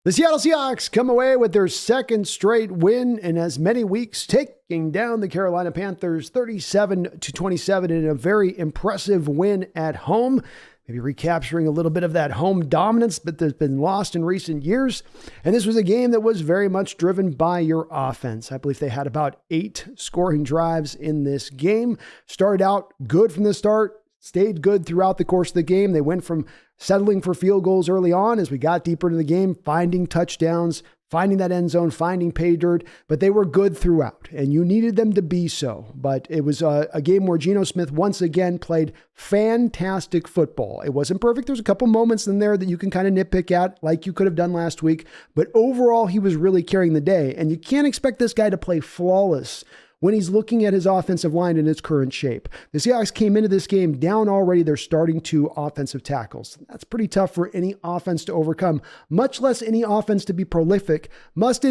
The Seattle Seahawks come away with their second straight win in as many weeks, taking down the Carolina Panthers 37-27 in a very impressive win at home. Maybe recapturing a little bit of that home dominance that has been lost in recent years. And this was a game that was very much driven by your offense. I believe they had about 8 scoring drives in this game. Started out good from the start, stayed good throughout the course of the game. They went from settling for field goals early on as we got deeper into the game, finding touchdowns, finding that end zone, finding pay dirt, but they were good throughout, and you needed them to be so. But it was a game where Geno Smith once again played fantastic football. It wasn't perfect. There's a couple moments in there that you can kind of nitpick at, like you could have done last week, but overall, he was really carrying the day, and you can't expect this guy to play flawless when he's looking at his offensive line in its current shape. The Seahawks came into this game down already their starting 2 offensive tackles. That's pretty tough for any offense to overcome, much less any offense to be prolific, much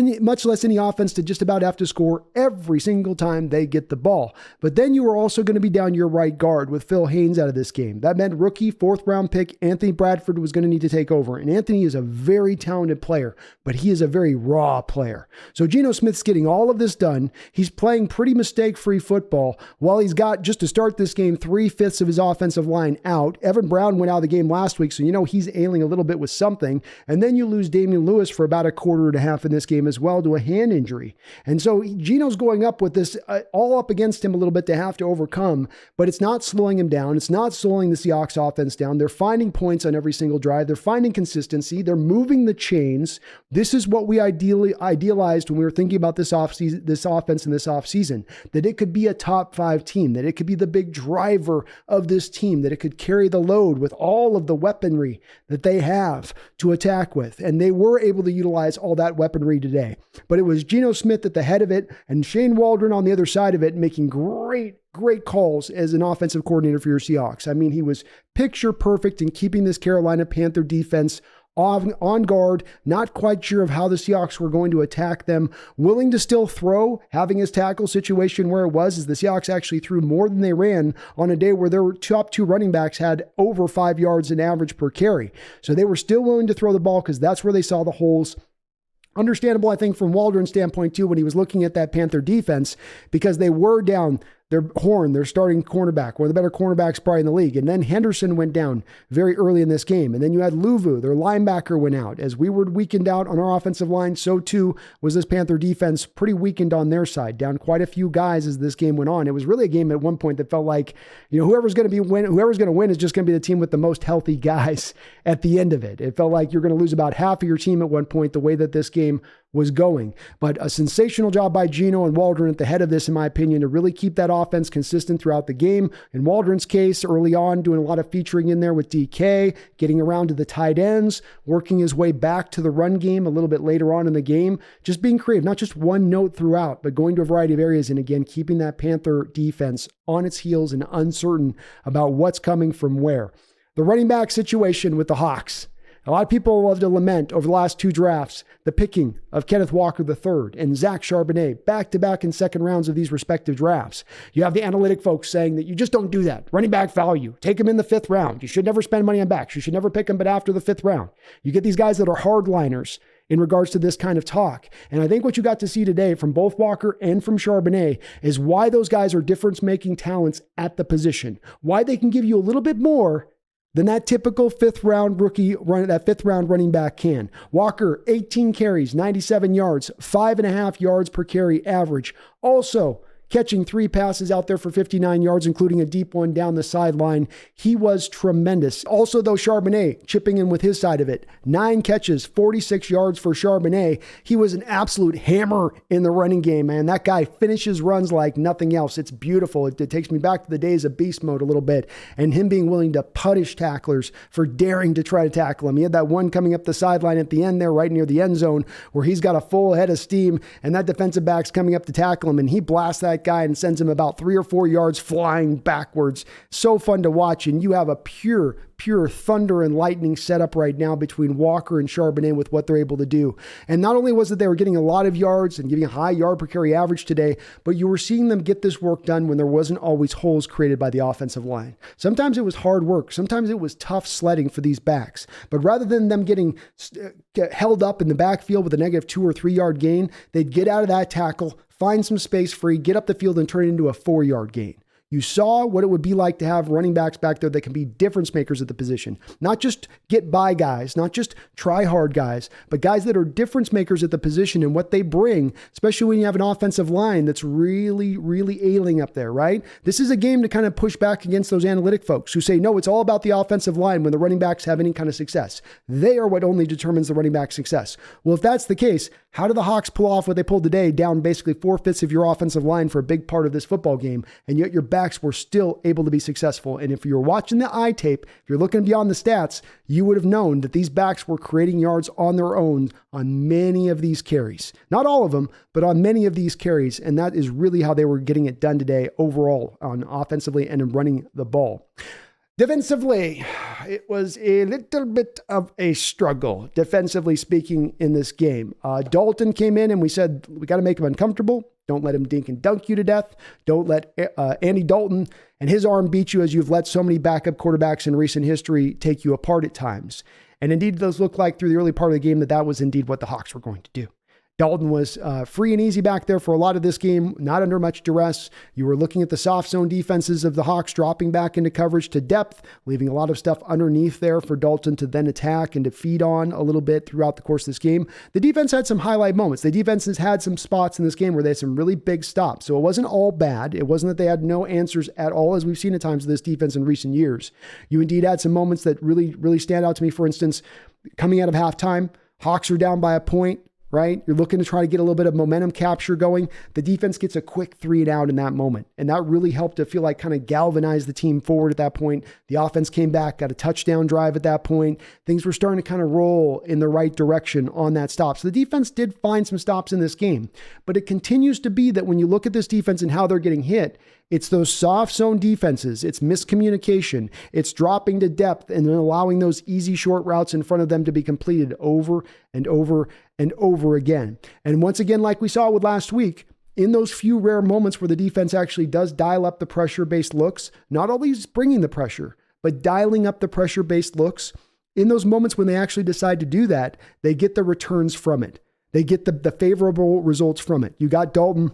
less any offense to just about have to score every single time they get the ball. But then you were also going to be down your right guard with Phil Haynes out of this game. That meant rookie 4th-round pick Anthony Bradford was going to need to take over. And Anthony is a very talented player, but he is a very raw player. So Geno Smith's getting all of this done. He's playing pretty mistake-free football while he's got, just to start this game, 3/5 of his offensive line out. Evan Brown went out of the game last week, so you know he's ailing a little bit with something. And then you lose Damian Lewis for about a quarter and a half in this game as well to a hand injury. And so Geno's going up with this all up against him a little bit to have to overcome, but it's not slowing him down. It's not slowing the Seahawks offense down. They're finding points on every single drive. They're finding consistency. They're moving the chains. This is what we idealized when we were thinking about this offense in this offseason. That it could be a top 5 team, that it could be the big driver of this team, that it could carry the load with all of the weaponry that they have to attack with. And they were able to utilize all that weaponry today. But it was Geno Smith at the head of it and Shane Waldron on the other side of it, making great calls as an offensive coordinator for your Seahawks. I mean, he was picture perfect in keeping this Carolina Panther defense on guard, not quite sure of how the Seahawks were going to attack them, willing to still throw, having his tackle situation where it was, as the Seahawks actually threw more than they ran on a day where their top 2 running backs had over 5 yards in average per carry. So they were still willing to throw the ball because that's where they saw the holes. Understandable, I think, from Waldron's standpoint, too, when he was looking at that Panther defense, because they were down their starting cornerback, one of the better cornerbacks probably in the league. And then Henderson went down very early in this game. And then you had Luvu, their linebacker, went out. As we were weakened out on our offensive line, so too was this Panther defense, pretty weakened on their side, down quite a few guys as this game went on. It was really a game at one point that felt like, whoever's going to win is just going to be the team with the most healthy guys at the end of it. It felt like you're going to lose about half of your team at one point, the way that this game was going. But a sensational job by Geno and Waldron at the head of this, in my opinion, to really keep that offense consistent throughout the game. In Waldron's case, early on, doing a lot of featuring in there with DK, getting around to the tight ends, working his way back to the run game a little bit later on in the game, just being creative, not just one note throughout, but going to a variety of areas. And again, keeping that Panther defense on its heels and uncertain about what's coming from where. The running back situation with the Hawks. A lot of people love to lament over the last 2 drafts, the picking of Kenneth Walker III and Zach Charbonnet back-to-back in second rounds of these respective drafts. You have the analytic folks saying that you just don't do that. Running back value. Take him in the 5th round. You should never spend money on backs. You should never pick them but after the 5th round. You get these guys that are hardliners in regards to this kind of talk. And I think what you got to see today from both Walker and from Charbonnet is why those guys are difference-making talents at the position. Why they can give you a little bit more than that typical 5th round rookie that 5th round running back can. Walker, 18 carries, 97 yards, 5.5 yards per carry average. Also, catching 3 passes out there for 59 yards, including a deep one down the sideline. He was tremendous. Also, though, Charbonnet chipping in with his side of it. 9 catches, 46 yards for Charbonnet. He was an absolute hammer in the running game, man. That guy finishes runs like nothing else. It's beautiful. It takes me back to the days of beast mode a little bit, and him being willing to punish tacklers for daring to try to tackle him. He had that one coming up the sideline at the end there, right near the end zone, where he's got a full head of steam, and that defensive back's coming up to tackle him, and he blasts that that guy and sends him about 3 or 4 yards flying backwards. So fun to watch. And you have a pure thunder and lightning setup right now between Walker and Charbonnet with what they're able to do. And not only was it they were getting a lot of yards and giving a high yard per carry average today, but you were seeing them get this work done when there wasn't always holes created by the offensive line. Sometimes it was hard work. Sometimes it was tough sledding for these backs. But rather than them getting held up in the backfield with a negative 2 or 3 yard gain, they'd get out of that tackle, find some space free, get up the field and turn it into a 4 yard gain. You saw what it would be like to have running backs back there that can be difference makers at the position. Not just get by guys, not just try hard guys, but guys that are difference makers at the position and what they bring, especially when you have an offensive line that's really, really ailing up there, right? This is a game to kind of push back against those analytic folks who say, no, it's all about the offensive line when the running backs have any kind of success. They are what only determines the running back's success. Well, if that's the case, how do the Hawks pull off what they pulled today, down basically 4/5 of your offensive line for a big part of this football game, and yet your backs were still able to be successful? And if you're watching the eye tape, if you're looking beyond the stats, you would have known that these backs were creating yards on their own on many of these carries. Not all of them, but on many of these carries. And that is really how they were getting it done today overall on offensively and in running the ball. Defensively, it was a little bit of a struggle, defensively speaking, in this game. Dalton came in and we said, we got to make him uncomfortable. Don't let him dink and dunk you to death. Don't let Andy Dalton and his arm beat you as you've let so many backup quarterbacks in recent history take you apart at times. And indeed, those look like through the early part of the game that was indeed what the Hawks were going to do. Dalton was free and easy back there for a lot of this game, not under much duress. You were looking at the soft zone defenses of the Hawks dropping back into coverage to depth, leaving a lot of stuff underneath there for Dalton to then attack and to feed on a little bit throughout the course of this game. The defense had some highlight moments. The defense has had some spots in this game where they had some really big stops. So it wasn't all bad. It wasn't that they had no answers at all, as we've seen at times with this defense in recent years. You indeed had some moments that really, really stand out to me. For instance, coming out of halftime, Hawks are down by a point. Right? You're looking to try to get a little bit of momentum capture going. The defense gets a quick 3 and out in that moment. And that really helped to feel like kind of galvanize the team forward at that point. The offense came back, got a touchdown drive at that point. Things were starting to kind of roll in the right direction on that stop. So the defense did find some stops in this game, but it continues to be that when you look at this defense and how they're getting hit, it's those soft zone defenses. It's miscommunication. It's dropping to depth and then allowing those easy short routes in front of them to be completed over and over and over again. And once again, like we saw with last week, in those few rare moments where the defense actually does dial up the pressure-based looks, not always bringing the pressure, but dialing up the pressure-based looks, in those moments when they actually decide to do that, they get the returns from it. They get the favorable results from it. You got Dalton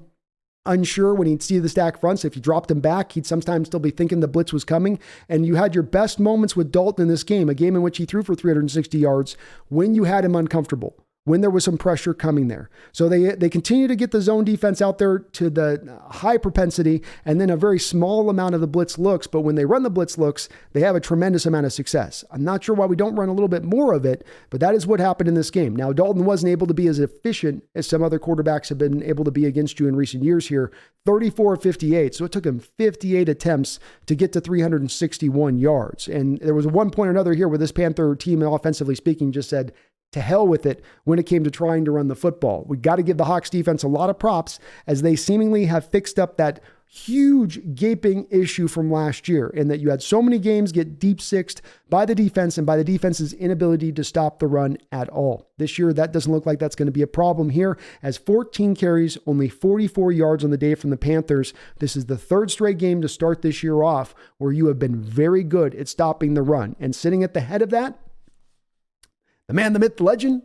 unsure when he'd see the stack fronts. If you dropped him back, he'd sometimes still be thinking the blitz was coming. And you had your best moments with Dalton in this game, a game in which he threw for 360 yards, when you had him uncomfortable, when there was some pressure coming there. So they continue to get the zone defense out there to the high propensity and then a very small amount of the blitz looks. But when they run the blitz looks, they have a tremendous amount of success. I'm not sure why we don't run a little bit more of it, but that is what happened in this game. Now, Dalton wasn't able to be as efficient as some other quarterbacks have been able to be against you in recent years here, 34 of 58. So it took him 58 attempts to get to 361 yards. And there was one point or another here where this Panther team, offensively speaking, just said, to hell with it when it came to trying to run the football. We got to give the Hawks defense a lot of props as they seemingly have fixed up that huge gaping issue from last year, in that you had so many games get deep sixed by the defense and by the defense's inability to stop the run at all. This year, that doesn't look like that's going to be a problem here, as 14 carries, only 44 yards on the day from the Panthers. This is the third straight game to start this year off where you have been very good at stopping the run. And sitting at the head of that, the man, the myth, the legend,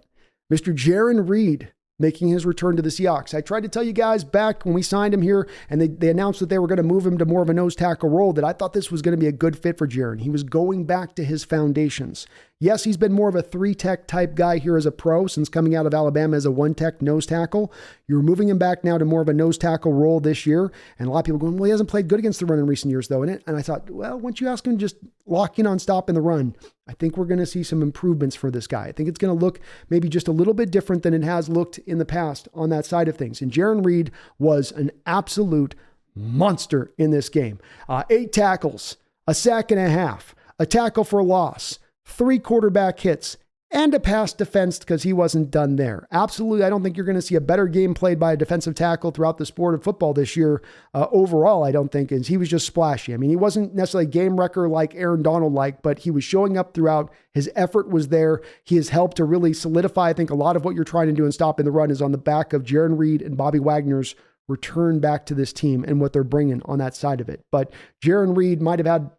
Mr. Jarran Reed, making his return to the Seahawks. I tried to tell you guys back when we signed him here and they announced that they were going to move him to more of a nose tackle role that I thought this was going to be a good fit for Jarran. He was going back to his foundations. Yes, he's been more of a 3-tech type guy here as a pro since coming out of Alabama as a 1-tech nose tackle. You're moving him back now to more of a nose tackle role this year. And a lot of people going, well, he hasn't played good against the run in recent years, though. And I thought, well, once you ask him to just lock in on stopping the run, I think we're going to see some improvements for this guy. I think it's going to look maybe just a little bit different than it has looked in the past on that side of things. And Jarran Reed was an absolute monster in this game. 8 tackles, a sack and a half, a tackle for a loss, 3 quarterback hits, and a pass defense because he wasn't done there. Absolutely, I don't think you're going to see a better game played by a defensive tackle throughout the sport of football this year. Overall, I don't think, is he was just splashy. I mean, he wasn't necessarily a game wrecker like Aaron Donald but he was showing up throughout. His effort was there. He has helped to really solidify, I think, a lot of what you're trying to do in stopping the run is on the back of Jaron Reed and Bobby Wagner's return back to this team and what they're bringing on that side of it. But Jaron Reed might have had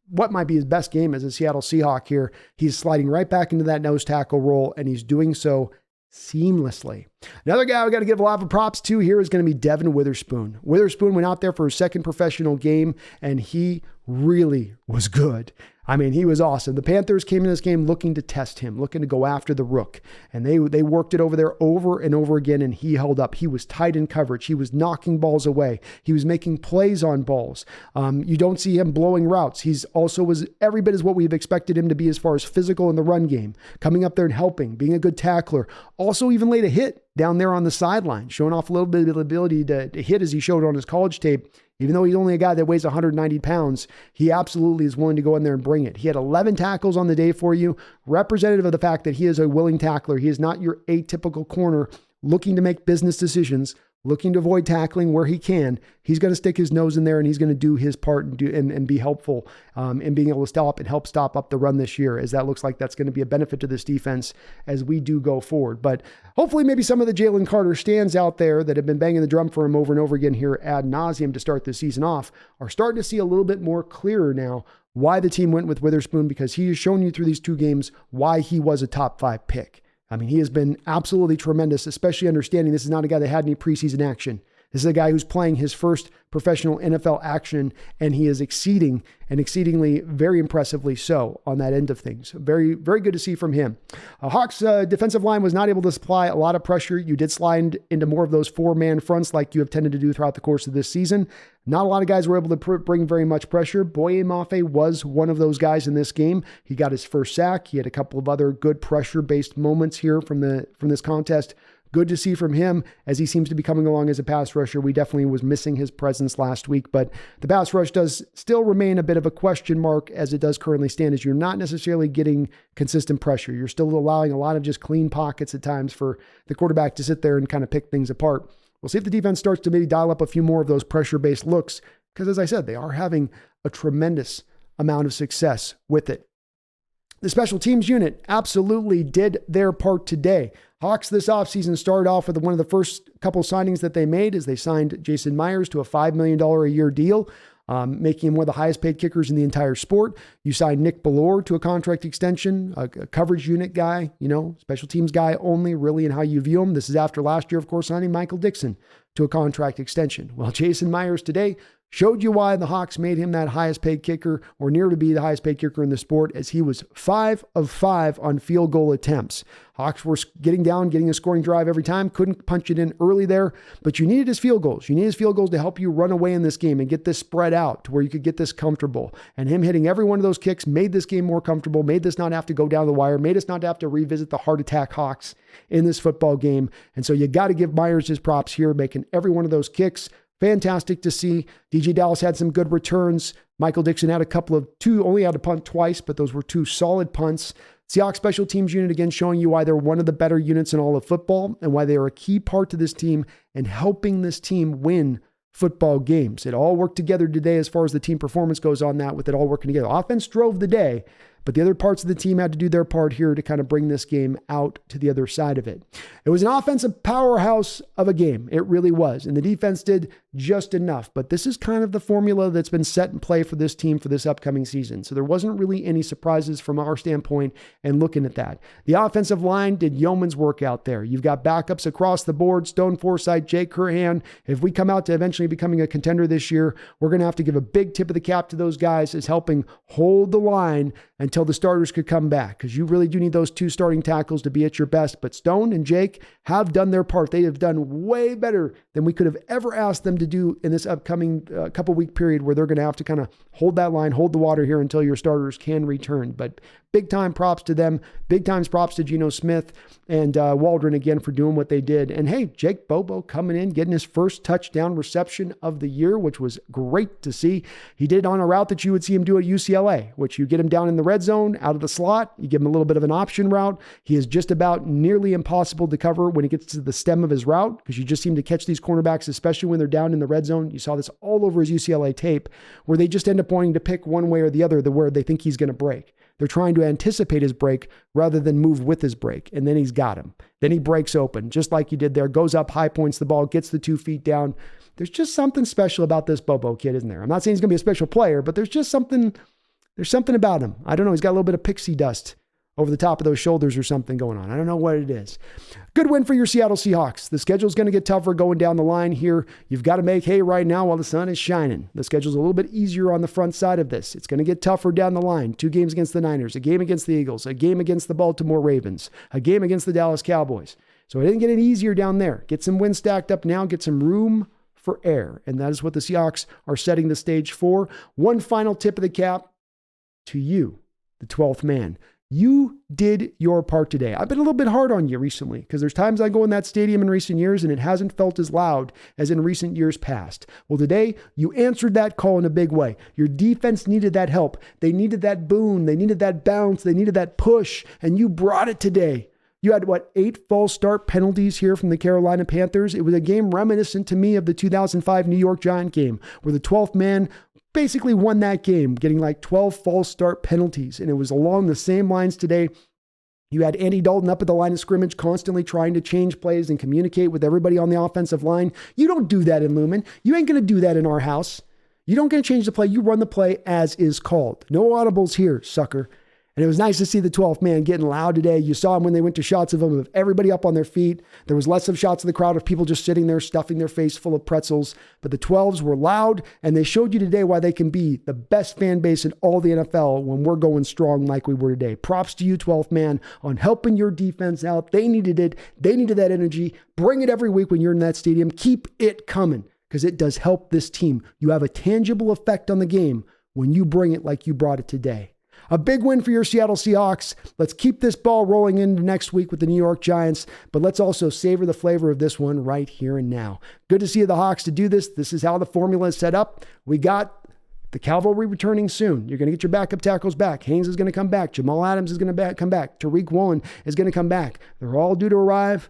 what might be his best game as a Seattle Seahawk here. He's sliding right back into that nose tackle role, and he's doing so seamlessly. Another guy we got to give a lot of props to here is going to be Devin Witherspoon. Witherspoon went out there for his second professional game, and he really was good. I mean, he was awesome. The Panthers came in this game looking to test him, looking to go after the rook. And they worked it over there over and over again, and he held up. He was tight in coverage. He was knocking balls away. He was making plays on balls. You don't see him blowing routes. He's also was every bit as what we've expected him to be as far as physical in the run game, coming up there and helping, being a good tackler. Also even laid a hit down there on the sideline, showing off a little bit of the ability to hit as he showed on his college tape. Even though he's only a guy that weighs 190 pounds, he absolutely is willing to go in there and bring it. He had 11 tackles on the day for you, representative of the fact that he is a willing tackler. He is not your atypical corner looking to make business decisions, looking to avoid tackling where he can. He's going to stick his nose in there and he's going to do his part and be helpful in being able to stop and help stop up the run this year, as that looks like that's going to be a benefit to this defense as we do go forward. But hopefully maybe some of the Jalen Carter stands out there that have been banging the drum for him over and over again here ad nauseum to start the season off are starting to see a little bit more clearer now why the team went with Witherspoon, because he has shown you through these two games why he was a top 5 pick. I mean, he has been absolutely tremendous, especially understanding this is not a guy that had any preseason action. This is a guy who's playing his first professional NFL action, and he is exceedingly very impressively so on that end of things. Very, very good to see from him. Hawks defensive line was not able to supply a lot of pressure. You did slide into more of those 4-man fronts like you have tended to do throughout the course of this season. Not a lot of guys were able to bring very much pressure. Boye Mafe was one of those guys in this game. He got his first sack. He had a couple of other good pressure-based moments here from this contest. Good to see from him as he seems to be coming along as a pass rusher. We definitely was missing his presence last week, but the pass rush does still remain a bit of a question mark as it does currently stand, as you're not necessarily getting consistent pressure. You're still allowing a lot of just clean pockets at times for the quarterback to sit there and kind of pick things apart. We'll see if the defense starts to maybe dial up a few more of those pressure-based looks, because as I said, they are having a tremendous amount of success with it. The special teams unit absolutely did their part today. Hawks this offseason started off with one of the first couple signings that they made as they signed Jason Myers to a $5 million a year deal, making him one of the highest paid kickers in the entire sport. You signed Nick Bellore to a contract extension, a coverage unit guy, special teams guy only really in how you view him. This is after last year, of course, signing Michael Dixon to a contract extension. Well, Jason Myers today showed you why the Hawks made him that highest paid kicker, or near to be the highest paid kicker in the sport, as he was 5 of 5 on field goal attempts. Hawks were getting a scoring drive every time, couldn't punch it in early there, but you needed his field goals. You needed his field goals to help you run away in this game and get this spread out to where you could get this comfortable. And him hitting every one of those kicks made this game more comfortable, made this not have to go down the wire, made us not have to revisit the heart attack Hawks in this football game. And so you got to give Myers his props here, making every one of those kicks. Fantastic to see. DJ Dallas had some good returns. Michael Dixon had only had to punt twice, but those were 2 solid punts. Seahawks special teams unit again showing you why they're one of the better units in all of football and why they are a key part to this team and helping this team win football games. It all worked together today as far as the team performance goes on that, with it all working together. Offense drove the day, but the other parts of the team had to do their part here to kind of bring this game out to the other side of it. It was an offensive powerhouse of a game. It really was. And the defense did just enough. But this is kind of the formula that's been set in play for this team for this upcoming season. So there wasn't really any surprises from our standpoint and looking at that. The offensive line did yeoman's work out there. You've got backups across the board, Stone Forsythe, Jake Curhan. If we come out to eventually becoming a contender this year, we're going to have to give a big tip of the cap to those guys as helping hold the line until the starters could come back, because you really do need those 2 starting tackles to be at your best. But Stone and Jake have done their part. They have done way better than we could have ever asked them to do in this upcoming couple week period, where they're going to have to kind of hold that line, hold the water here until your starters can return. But big time props to them. Big times props to Geno Smith and Waldron again for doing what they did. And hey, Jake Bobo coming in, getting his first touchdown reception of the year, which was great to see. He did it on a route that you would see him do at UCLA, which you get him down in the red zone, out of the slot. You give him a little bit of an option route. He is just about nearly impossible to cover when he gets to the stem of his route, because you just seem to catch these cornerbacks, especially when they're down in the red zone. You saw this all over his UCLA tape, where they just end up wanting to pick one way or the other, where they think he's going to break. They're trying to anticipate his break rather than move with his break. And then he's got him. Then he breaks open, just like he did there, goes up, high points the ball, gets the 2 feet down. There's just something special about this Bobo kid, isn't there? I'm not saying he's going to be a special player, but there's something about him. I don't know. He's got a little bit of pixie dust over the top of those shoulders or something going on. I don't know what it is. Good win for your Seattle Seahawks. The schedule's going to get tougher going down the line here. You've got to make hay right now while the sun is shining. The schedule's a little bit easier on the front side of this. It's going to get tougher down the line. 2 games against the Niners, a game against the Eagles, a game against the Baltimore Ravens, a game against the Dallas Cowboys. So it didn't get any easier down there. Get some wins stacked up now. Get some room for error. And that is what the Seahawks are setting the stage for. One final tip of the cap to you, the 12th man. You did your part today. I've been a little bit hard on you recently because there's times I go in that stadium in recent years and it hasn't felt as loud as in recent years past. Well, today you answered that call in a big way. Your defense needed that help. They needed that boon. They needed that bounce. They needed that push, and you brought it today. You had, 8 false start penalties here from the Carolina Panthers. It was a game reminiscent to me of the 2005 New York Giant game, where the 12th man basically won that game, getting 12 false start penalties. And it was along the same lines today. You had Andy Dalton up at the line of scrimmage, constantly trying to change plays and communicate with everybody on the offensive line. You don't do that in Lumen. You ain't going to do that in our house. You don't get to change the play. You run the play as is called. No audibles here, sucker. And it was nice to see the 12th man getting loud today. You saw him when they went to shots of him, of everybody up on their feet. There was less of shots of the crowd of people just sitting there stuffing their face full of pretzels. But the 12s were loud, and they showed you today why they can be the best fan base in all the NFL when we're going strong like we were today. Props to you, 12th man, on helping your defense out. They needed it. They needed that energy. Bring it every week when you're in that stadium. Keep it coming, because it does help this team. You have a tangible effect on the game when you bring it like you brought it today. A big win for your Seattle Seahawks. Let's keep this ball rolling into next week with the New York Giants, but let's also savor the flavor of this one right here and now. Good to see the Hawks to do this. This is how the formula is set up. We got the cavalry returning soon. You're going to get your backup tackles back. Haynes is going to come back. Jamal Adams is going to come back. Tariq Woolen is going to come back. They're all due to arrive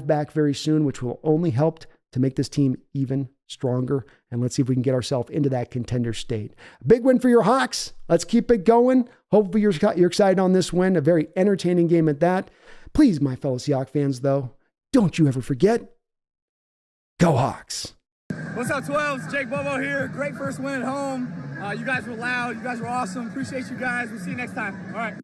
back very soon, which will only help to make this team even stronger. And let's see if we can get ourselves into that contender state. Big win for your Hawks. Let's keep it going. Hopefully you're excited on this win. A very entertaining game at that. Please, my fellow Seahawks fans, though, don't you ever forget, go Hawks. What's up, 12s? Jake Bobo here. Great first win at home. You guys were loud. You guys were awesome. Appreciate you guys. We'll see you next time. All right.